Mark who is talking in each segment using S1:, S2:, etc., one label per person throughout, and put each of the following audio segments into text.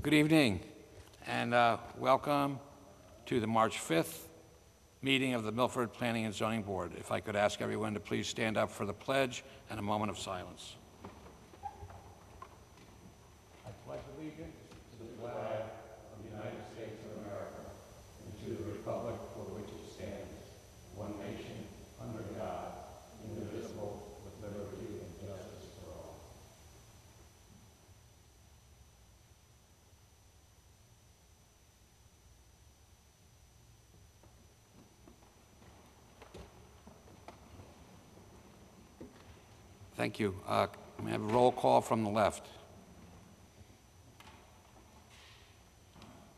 S1: Good evening, and welcome to the March 5th meeting of the Milford Planning and Zoning Board. If I could ask everyone to please stand up for the pledge and a moment of silence. I pledge allegiance to the flag of the United States of America and to the republic for which it stands, one nation, under God, indivisible, with liberty and justice for all. Thank you. May I have a roll call from the left?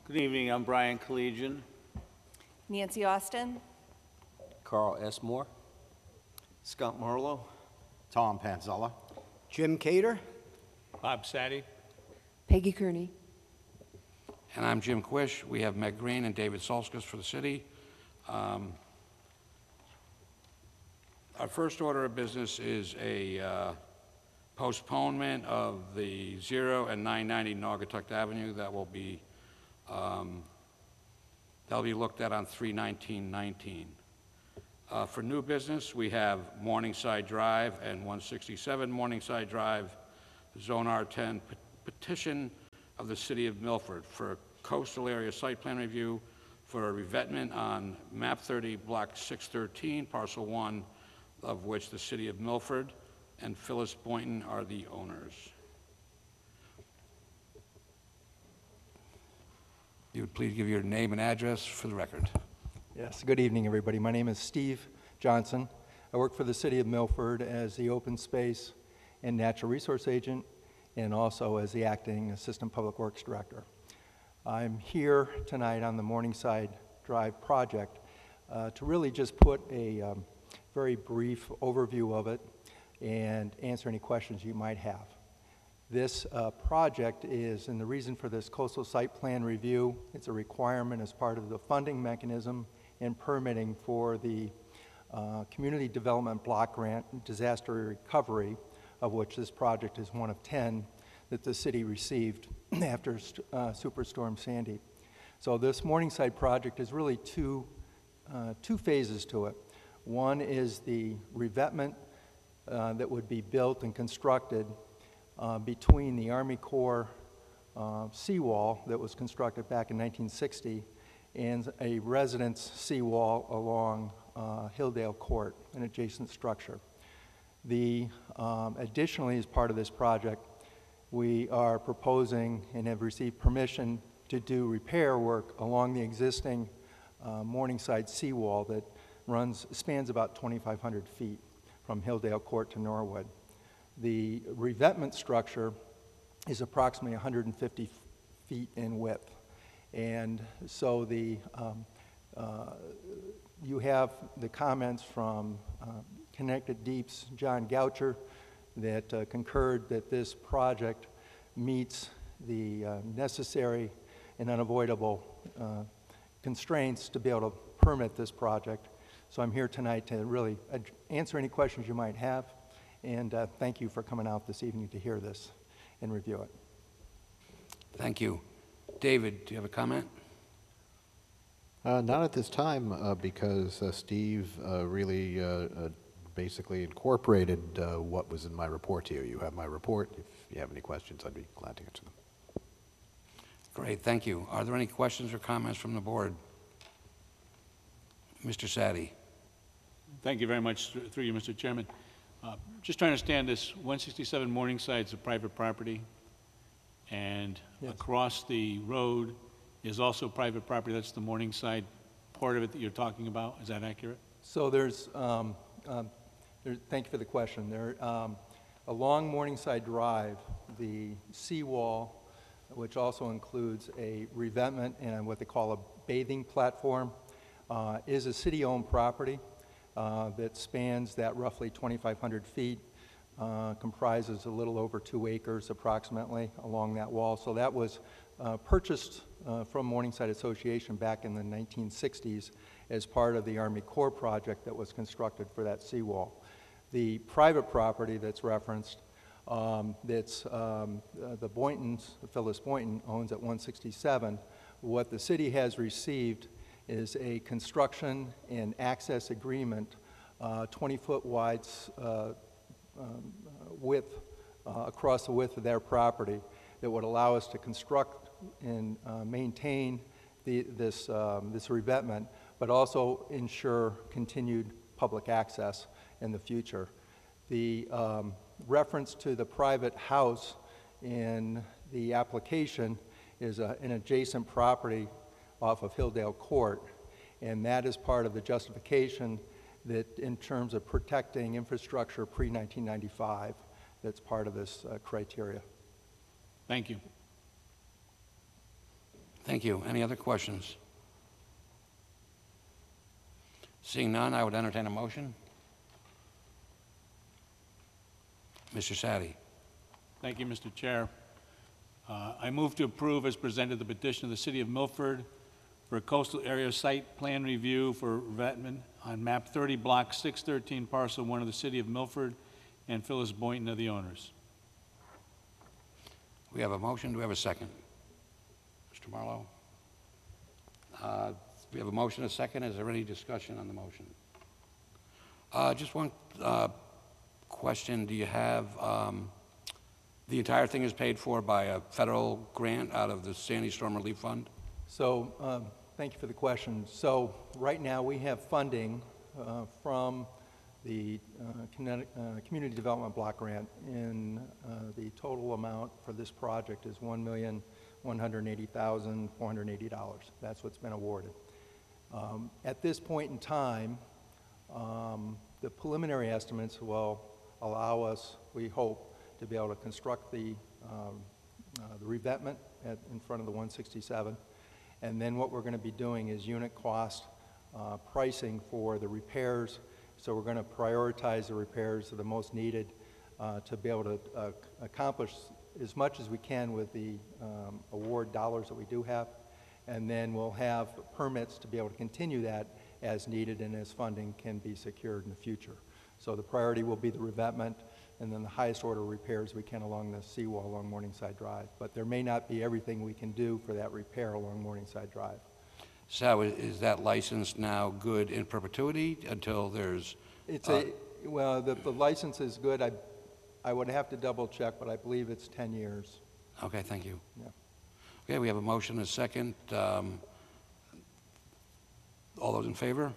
S2: Good evening, I'm Brian Collegian.
S3: Nancy Austin.
S4: Carl S. Moore.
S5: Scott Marlowe.
S6: Tom Panzella.
S5: Jim Cater.
S2: Bob Sadie.
S3: Peggy Kearney.
S1: And I'm Jim Quish. We have Meg Green and David Solskis for the city. Our first order of business is a postponement of the 0 and 990 Naugatuck Avenue that will be that'll be looked at on 3/19/19. For new business, we have Morningside Drive and 167 Morningside Drive, Zone R10 petition of the City of Milford for coastal area site plan review for a revetment on map 30, block 613, parcel 1, of which the City of Milford and Phyllis Boynton are the owners. You would please give your name and address for the record.
S7: Yes, good evening, everybody. My name is Steve Johnson. I work for the City of Milford as the Open Space and Natural Resource Agent and also as the Acting Assistant Public Works Director. I'm here tonight on the Morningside Drive project to really just put a very brief overview of it and answer any questions you might have. This project is, and the reason for this coastal site plan review, it's a requirement as part of the funding mechanism and permitting for the Community Development Block Grant Disaster Recovery, of which this project is one of 10 that the city received after Superstorm Sandy. So this Morningside project is really two phases to it. One is the revetment that would be built and constructed between the Army Corps seawall that was constructed back in 1960 and a residence seawall along Hilldale Court, an adjacent structure. Additionally, as part of this project, we are proposing and have received permission to do repair work along the existing Morningside seawall that spans about 2,500 feet from Hilldale Court to Norwood. The revetment structure is approximately 150 feet in width. And so you have the comments from Connected Deep's John Goucher that concurred that this project meets the necessary and unavoidable constraints to be able to permit this project. So I'm here tonight to really answer any questions you might have, and thank you for coming out this evening to hear this and review it.
S1: Thank you. David, do you have a comment?
S6: Not at this time, because Steve really basically incorporated what was in my report to you. You have my report. If you have any questions, I'd be glad to answer them.
S1: Great, thank you. Are there any questions or comments from the board? Mr. Sadie.
S2: Thank you very much, through you, Mr. Chairman. Just trying to understand this, 167 Morningside is a private property, and
S7: Yes.
S2: across the road is also private property. That's the Morningside part of it that you're talking about. Is that accurate?
S7: So thank you for the question. Along Morningside Drive, the seawall, which also includes a revetment and what they call a bathing platform, is a city-owned property that spans that roughly 2,500 feet, comprises a little over 2 acres approximately along that wall. So that was purchased from Morningside Association back in the 1960s as part of the Army Corps project that was constructed for that seawall. The private property that's referenced the Boyntons, Phyllis Boynton owns at 167. What the city has received is a construction and access agreement, 20-foot wide width, across the width of their property, that would allow us to construct and maintain this revetment, but also ensure continued public access in the future. The reference to the private house in the application is an adjacent property off of Hilldale Court, and that is part of the justification that in terms of protecting infrastructure pre-1995, that's part of this criteria.
S2: Thank you.
S1: Thank you. Any other questions? Seeing none, I would entertain a motion. Mr. Sadi.
S2: Thank you, Mr. Chair. I move to approve as presented the petition of the City of Milford for a coastal area site plan review for revetment on map 30, block 613, parcel 1 of the City of Milford, and Phyllis Boynton are the owners.
S1: We have a motion. Do we have a second? Mr. Marlowe? We have a motion, a second. Is there any discussion on the motion? Just one question. Do you have, the entire thing is paid for by a federal grant out of the Sandy Storm Relief Fund?
S7: So, thank you for the question. So, right now we have funding from the Community Development Block Grant, and the total amount for this project is $1,180,480. That's what's been awarded. At this point in time, the preliminary estimates will allow us, we hope, to be able to construct the revetment in front of the 167. And then what we're going to be doing is unit cost pricing for the repairs. So we're going to prioritize the repairs that are the most needed to be able to accomplish as much as we can with the award dollars that we do have. And then we'll have permits to be able to continue that as needed and as funding can be secured in the future. So the priority will be the revetment, and then the highest order repairs we can along the seawall along Morningside Drive. But there may not be everything we can do for that repair along Morningside Drive.
S1: So is that license now good in perpetuity until there's...
S7: It's well, the license is good. I would have to double check, but I believe it's 10 years.
S1: Okay, thank you.
S7: Yeah.
S1: Okay, we have a motion and a second. All those in favor?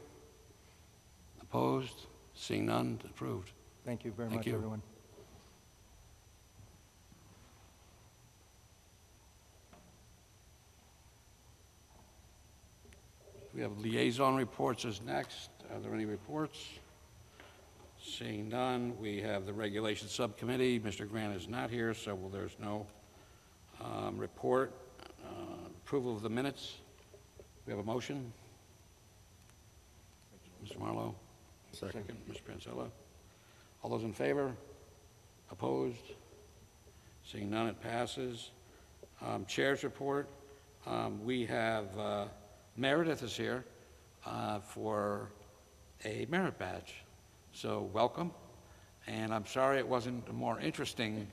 S1: Opposed? Seeing none, approved.
S7: Thank you very
S1: Thank
S7: much,
S1: you.
S7: everyone.
S1: We have liaison reports as next. Are there any reports? Seeing none, we have the Regulation Subcommittee. Mr. Grant is not here, so there's no report. Approval of the minutes. We have a motion. Mr. Marlowe? Second. Mr. Pansella? All those in favor? Opposed? Seeing none, it passes. Chair's report. We have Meredith is here for a merit badge. So welcome. And I'm sorry it wasn't a more interesting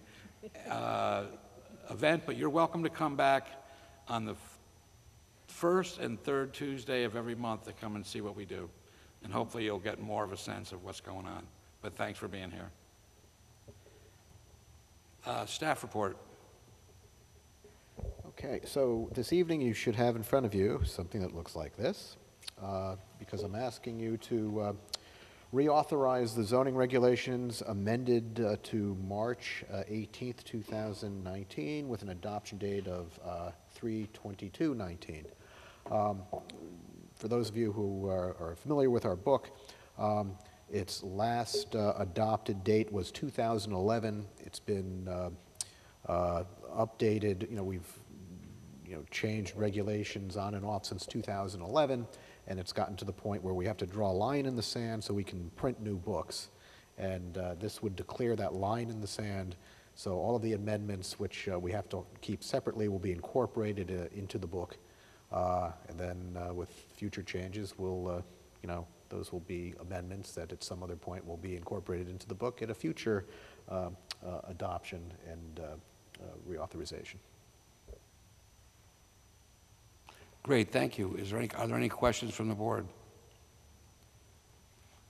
S1: event, but you're welcome to come back on the first and third Tuesday of every month to come and see what we do. And hopefully you'll get more of a sense of what's going on. But thanks for being here. Staff report.
S6: Okay, so this evening you should have in front of you something that looks like this, because I'm asking you to reauthorize the zoning regulations amended to March 18th, 2019, with an adoption date of 3/22/19. For those of you who are familiar with our book, its last adopted date was 2011. It's been updated. You know, we've changed regulations on and off since 2011, and it's gotten to the point where we have to draw a line in the sand so we can print new books. And this would declare that line in the sand, so all of the amendments which we have to keep separately will be incorporated into the book. And then with future changes, we'll, those will be amendments that at some other point will be incorporated into the book at a future adoption and reauthorization.
S1: Great, thank you. Are there any questions from the board?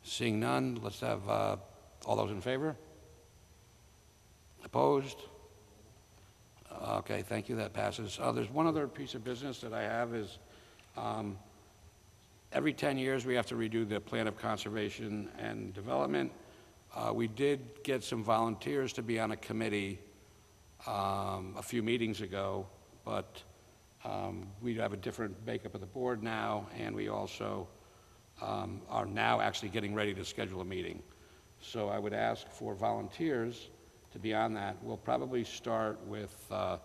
S1: Seeing none, let's have, all those in favor? Opposed? Okay, thank you, that passes. There's one other piece of business that I have is, every 10 years, we have to redo the Plan of Conservation and Development. We did get some volunteers to be on a committee a few meetings ago, but we have a different makeup of the board now, and we also are now actually getting ready to schedule a meeting. So I would ask for volunteers to be on that. We'll probably start with a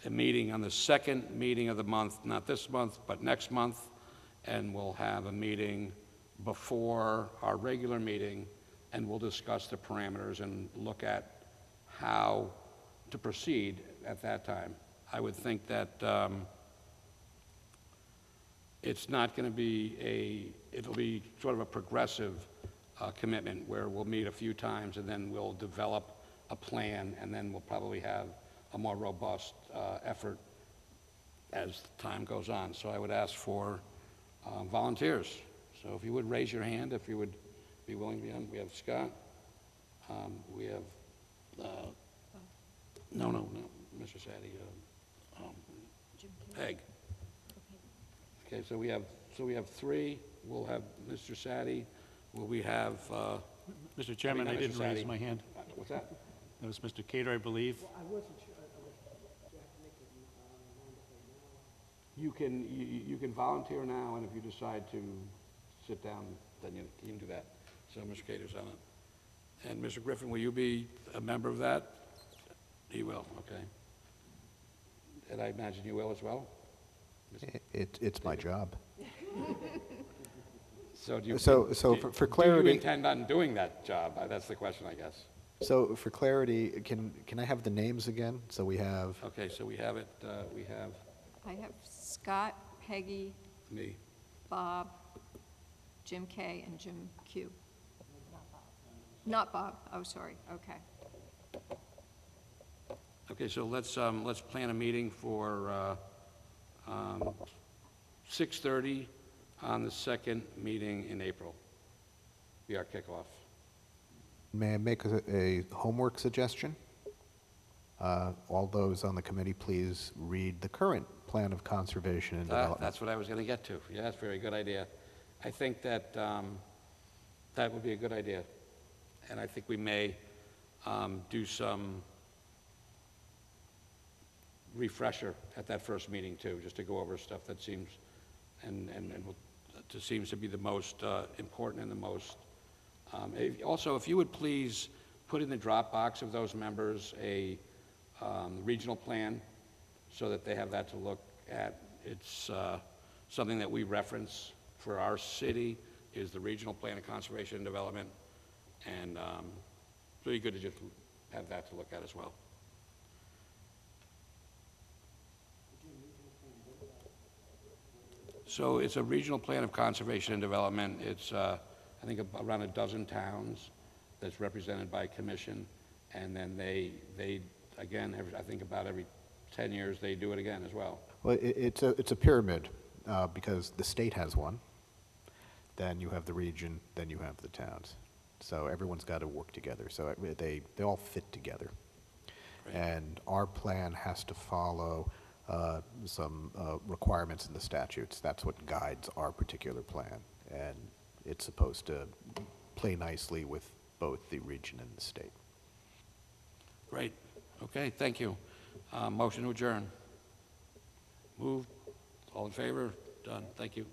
S1: meeting on the second meeting of the month, not this month, but next month, and we'll have a meeting before our regular meeting, and we'll discuss the parameters and look at how to proceed at that time. I would think that it's not going to be it'll be sort of a progressive commitment where we'll meet a few times and then we'll develop a plan, and then we'll probably have a more robust effort as time goes on. So I would ask for volunteers. So if you would raise your hand, if you would be willing to be on. We have Scott. We have, no, Mr. Sadie. Peg. Okay, so we have three. We'll have Mr. Sadie. Will we have,
S2: Mr. Chairman,
S1: not
S2: I
S1: Mr.
S2: didn't raise
S1: Sadie.
S2: my hand.
S1: What's that?
S2: That was Mr. Cater, I believe.
S1: You can volunteer now, and if you decide to sit down, then you can do that. So Mr. Cater's on it. And Mr. Griffin, will you be a member of that? He will, okay. And I imagine you will as well?
S6: It's my job.
S1: So do you?
S6: So for
S1: Do
S6: clarity-
S1: you intend on doing that job? That's the question, I guess.
S6: So for clarity, can I have the names again? So we have,
S1: Okay, so we have it, we have
S8: I have Scott, Peggy,
S1: me.
S8: Bob, Jim K., and Jim Q. Not Bob, oh, sorry, okay.
S1: Okay, so let's plan a meeting for 6:30 on the second meeting in April. Be our kickoff.
S6: may I make a homework suggestion? All those on the committee, please read the current Plan of Conservation and Development.
S1: That's what I was going to get to. Yeah, that's a very good idea. I think that that would be a good idea. And I think we may do some refresher at that first meeting too, just to go over stuff that seems, seems to be the most important and the most, also, if you would please put in the Dropbox of those members a regional plan so that they have that to look at. It's something that we reference for our city is the Regional Plan of Conservation and Development, and it's really good to just have that to look at as well. So it's a regional plan of conservation and development. It's, I think, around a dozen towns that's represented by a commission, and then they again, I think about every 10 years, they do it again as well.
S6: Well, it's a pyramid, because the state has one, then you have the region, then you have the towns. So everyone's got to work together, so they all fit together.
S1: Right.
S6: And our plan has to follow some requirements in the statutes. That's what guides our particular plan, and it's supposed to play nicely with both the region and the state.
S1: Great. Okay, thank you. Motion to adjourn. Moved. All in favor? Done. Thank you.